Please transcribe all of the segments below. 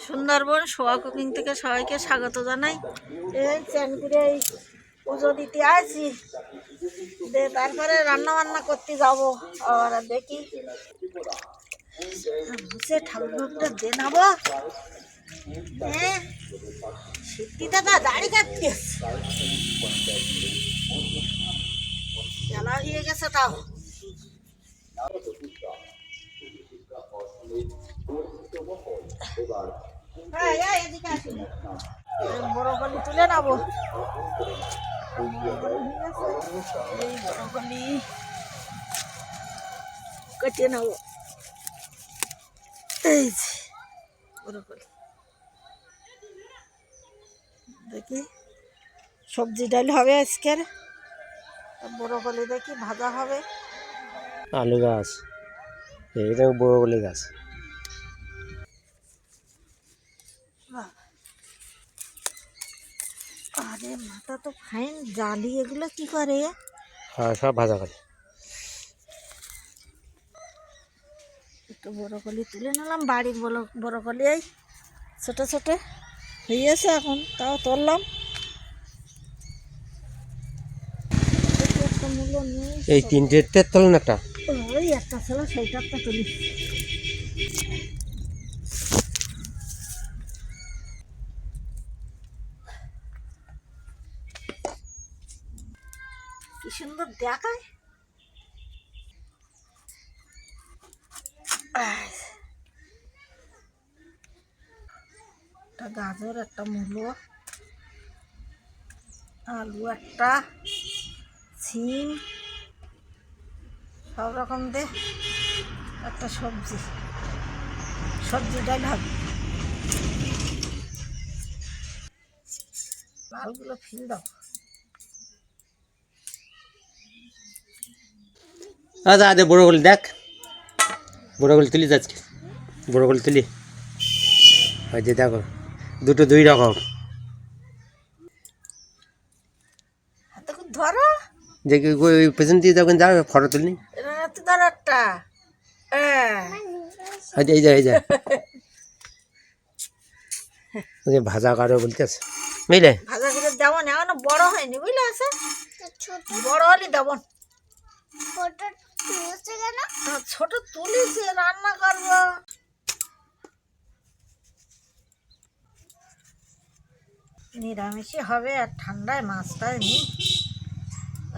সুন্দরবন সোয়া cooking থেকে সবাইকে স্বাগত জানাই। এই চান করে এই পুজো দিতে আসি, তারপরে রান্না বান্না করতে যাবো। আর দেখি সে ঠাকুর ভোগটা দিয়ে নেবো। হ্যাঁ, শীতটা তা দাড়ি কাটতে খেলা হয়ে গেছে। তাও বড় গলি তুলে নেবো। এই বড় গলি কেটে নেবো। এই বড় গলি দেখি সবজি ডাল হবে আজকের। বড় গলি দেখি ভাজা হবে। আলু গাছ, এইটা বড় গলি গাছ। আরে মাথা তো ফাইন জালি, এগুলো কি করে? হ্যাঁ, সব ভাজা করে। একটু বড় কলি তুলে নিলাম, বাড়ির বড় কলি। এই ছোটো ছোটো হয়েছে এখন, তাও তুললাম। এই তিনটে তোলেন একটা, ওই একটা ছিল সেইটা একটা তুলি। কি সুন্দর দেখায়। একটা গাজর, একটা মূলো, আলু, একটা সিম, সব রকম দিয়ে একটা সবজি ডাল হবে। লালগুলো ফিল দাও। আচ্ছা আচ্ছা, বড় গলি দেখ, বড় গলি তুলি আজকে, বড় গলি তুলি। ওই যে দেখো, দুটো দুই রকম। ধরো যে ওই পেছন দিয়ে যখন যাও ফটো তুলি। ধরো একটা। এই যে ওই যে ভাজা কারো বলতেছে, বুঝলে? ভাজা করে দেবো না, এখনো বড় হয়নি, বুঝলে? আছে বড় হলে দেবো। ছোট তুলেছি, রান্না করবো। নিরামিষই হবে, আর ঠান্ডায় মাছটাই নি,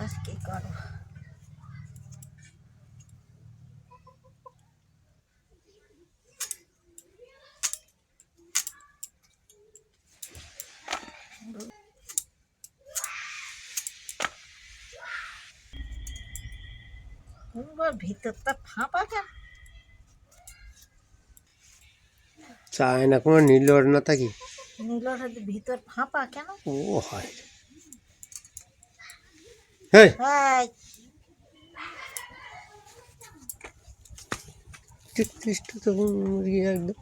আর কি করবো। ভিতরটা ফাঁপা কেন? চায় না কোনো নীলর না থাকি, নীলর ভিতর ফাঁপা কেন? ও হয়। হ্যাঁ, তখন মুরগি একদম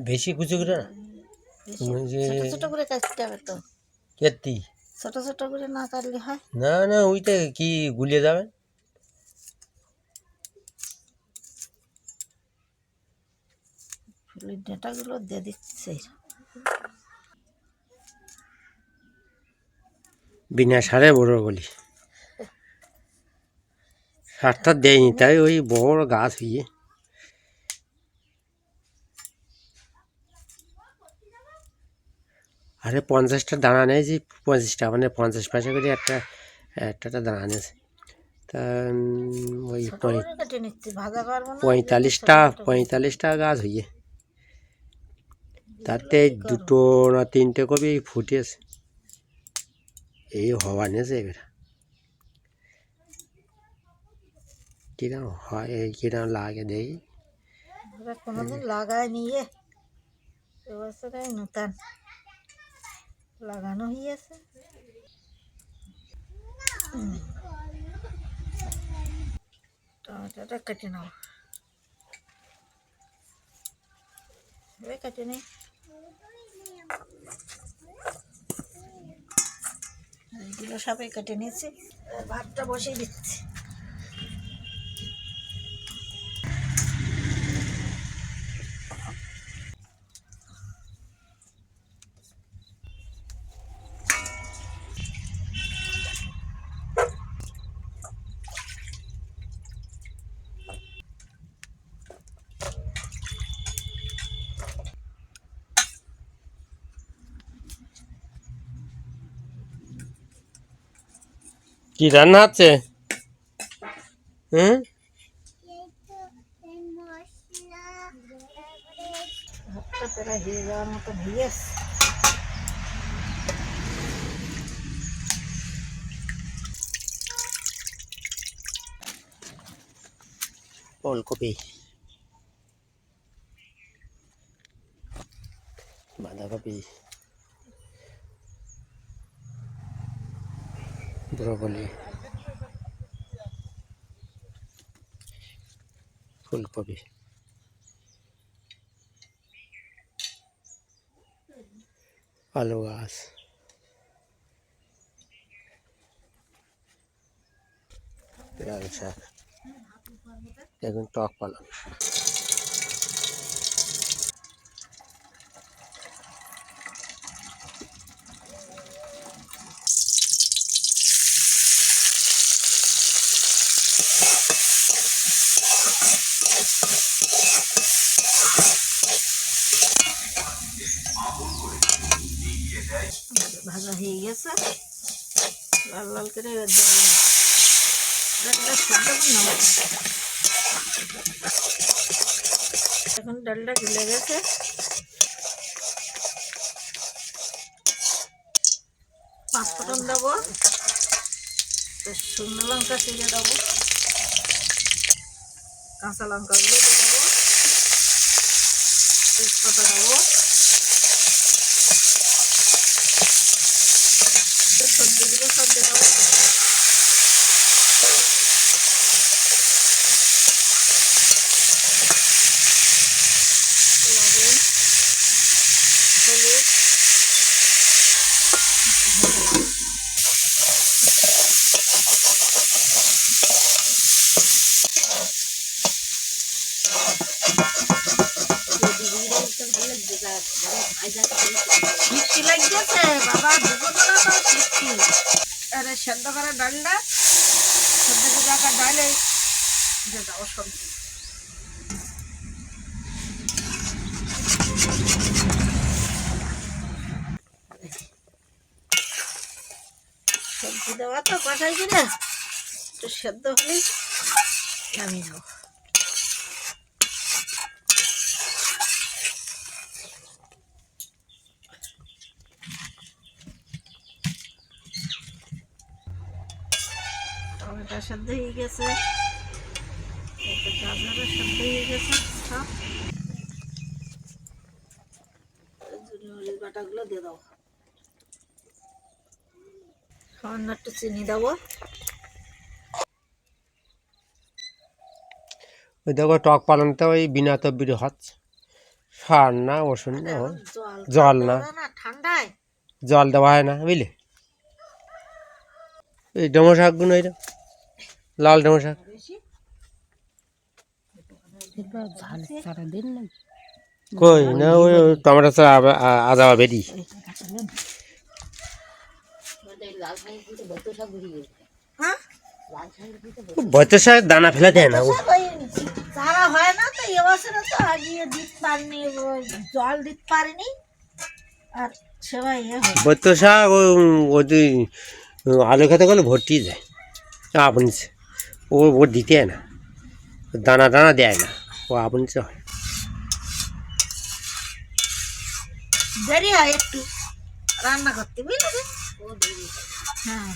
বেশি কুচি করে না, ছোট ছোট করে কাটতে হবে তো। কেতি ছোট ছোট করে না কাটলে হয় না? না, ওইটা কি গুলিয়ে যাবে। ফুলের ডাঁটাগুলো দিয়ে দিচ্ছে। বিনা সারে বড় গলি, সারটা দেয়নি, তাই ওই বড় গাছ হয়ে। আরে 50টা দানা নিয়েছি, 25টা মানে 50 পয়সা করে একটা দানা নিয়েছে। তা ওই 45টা গাছ হয়ে, তাতে দুটো না তিনটে কবি ফুটেছে। এই হওয়া নিয়েছে এবার, কিরম হয় কিরম লাগে দেখি। কোনোদিন লাগায় নিয়ে এবছরে নতুন লাগানো হয়েছে। টমেটোটা কেটে নাও। কেটে নি, এইগুলো সবাই কেটে নিয়েছি। ভাতটা বসিয়ে দিচ্ছি। কি রান্না হচ্ছে? হুম, ভাতটা প্রায় হয়ে যাওয়ার মতো হয়ে গেছে। ওলকপি, বাঁধাকপি, ব্রকলি, ফুলকপি, আলু গাছ, পেঁয়াজ শাক, এখন টক পালং। ভাজা হয়ে গেছে লাল লাল করে। ডালটা সেদ্ধ করে নেব। এখন ডালটা গলে গেছে। পাঁচ ফোড়ন দেবো, শুকনো লঙ্কা চিড়ে দেবো, কাঁচা লঙ্কাগুলো দিয়ে দেবো, তেজপাতা দেবো, সবজিগুলো সব দিয়ে দেবো। লবণ, হলুদ, মিষ্টি লাগছে বাবা, দুপুরবেলা তো মিষ্টি। আরে সেদ্ধ করা ডালটা, সেদ্ধ করে রাখা ডালে দিয়ে দাও সবজি। সবজি দেওয়া তো কষাই করে একটু সেদ্ধ হলেই নামিয়ে নেব। টমেটো সেদ্ধ হয়ে গেছে, গাজরও সেদ্ধ হয়ে গেছে সব। জিরে মরিচ বাটাগুলো দিয়ে দেবো। সামান্য একটু চিনি দেবো। ওই দেখো টক পালংটা ওই বিনা তব্বির হচ্ছে, সার না ওষুধ না, জল না, ঠান্ডায় জল দেওয়া হয় না বুঝলে। এই ডোমো শাকগুলো, এটা লাল ডোমো শাক, কই না ওই টমেটো আদা বেরি বৈত শাক দানা ফেলে দেয় না। তারা হয় না তো এবছরে তো আগিয়ে দিতে পারিনি, জল দিতে পারিনি। আর সেবাই বৈত শাক ওই আলু খেতে গেলে ভর্তি যায় আপনি, ও দিতে হয় না, দানা দানা দেয় না, ও আপনি হয়। দেরি হয় একটু রান্না করতে, বুঝলি? হ্যাঁ,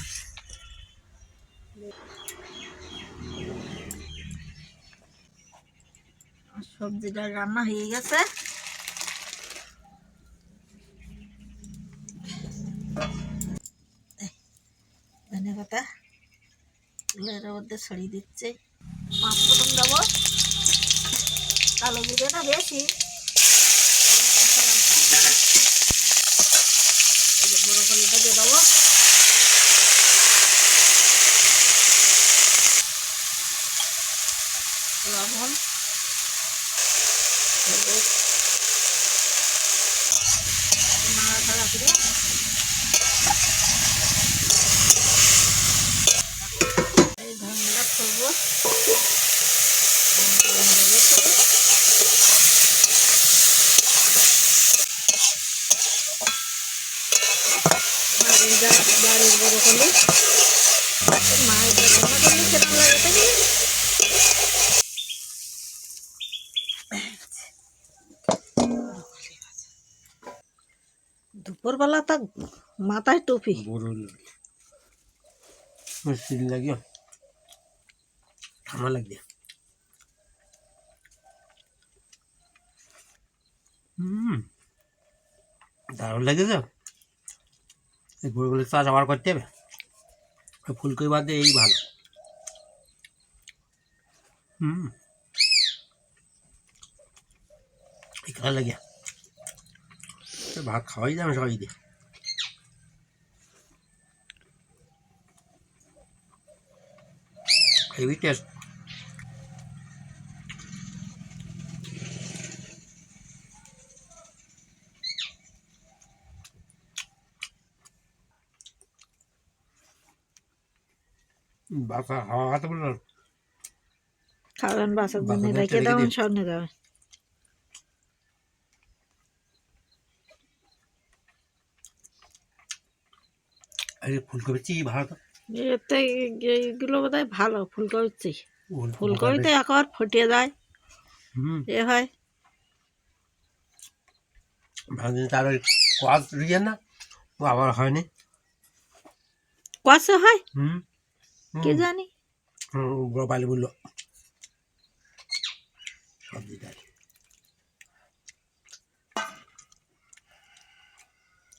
সবজিটা রান্না হয়ে গেছে। ধনে পাতা এর মধ্যে ছড়িয়ে দিচ্ছে। পাঁচ ফোড়ন দেবো, কালো জিরেটা বেশি, নাড়াচাড়া করে এই ধানগুলো করবো। বাড়ির বড় করলে মায়ের রান্না করলে সেরকম লাগে থাকি। দুপুরবেলা তা মাথায় টুপি। মুশকিল লাগিও ঠান্ডা লাগবে। দারুণ লেগেছে। এই গরুগুলো চাষ আবার করতে হবে। ফুলকপি বাদ দিয়ে এই ভালো। এই খেলা লাগে ভাত খাওয়াই যাবে সবাই দিয়ে। Heavy taste. বাসা হাওয়া হাতে বলল খাবেন বাসার জন্য বাসার রেখে রেখে দেবেন, দিন। সামনে যাবে। এই ফুলকপি চিনি ভালো তো। এতে এইগুলো বোধ হয় ভালো ফুলকপির চেয়ে। ফুলকপি ফুলকপিতে একবার ফুটিয়ে যায় এ হয়। ভালো তার ওই কোয়াশ দিয়ে না ও আবার হয়নি। কষে হয় কি জানি। গোপালি বললো সবজি ডাল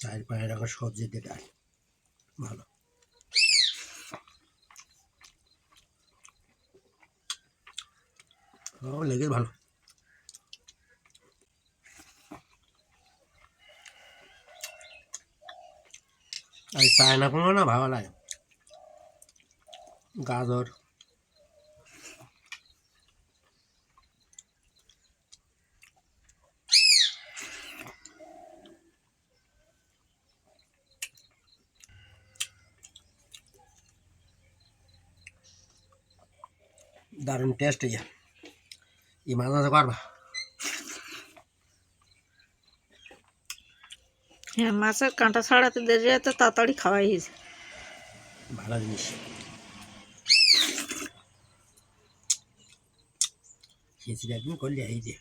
চার পাঁচ রকম সবজি দিয়ে ডাল ভালো। লেগে ভালো। আর চায়না কোনো না ভালো লাগে। গাজর দারুণ টেস্ট। এই মাছ মাছ করবা। হ্যাঁ, মাছের কাঁটা ছাড়াতে দেরি হয় তো তাড়াতাড়ি খাওয়াই হয়েছে। ভালো জিনিস খেয়েছি একদিন করলে এই যে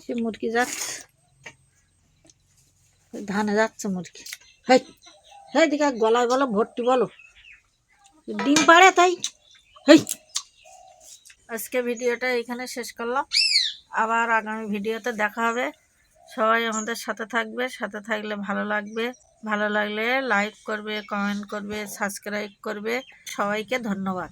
সে মুরগি যাচ্ছে, ধানে যাচ্ছে মুরগি। হেই হেই দিকে গলায় বলো ভর্তি বলো ডিম পাড়ে তাই। হেই, আজকে ভিডিওটা এখানে শেষ করলাম। আবার আগামী ভিডিওতে দেখা হবে। সবাই আমাদের সাথে থাকবে, সাথে থাকলে ভালো লাগবে। ভালো লাগলে লাইক করবে, কমেন্ট করবে, সাবস্ক্রাইব করবে। সবাইকে ধন্যবাদ।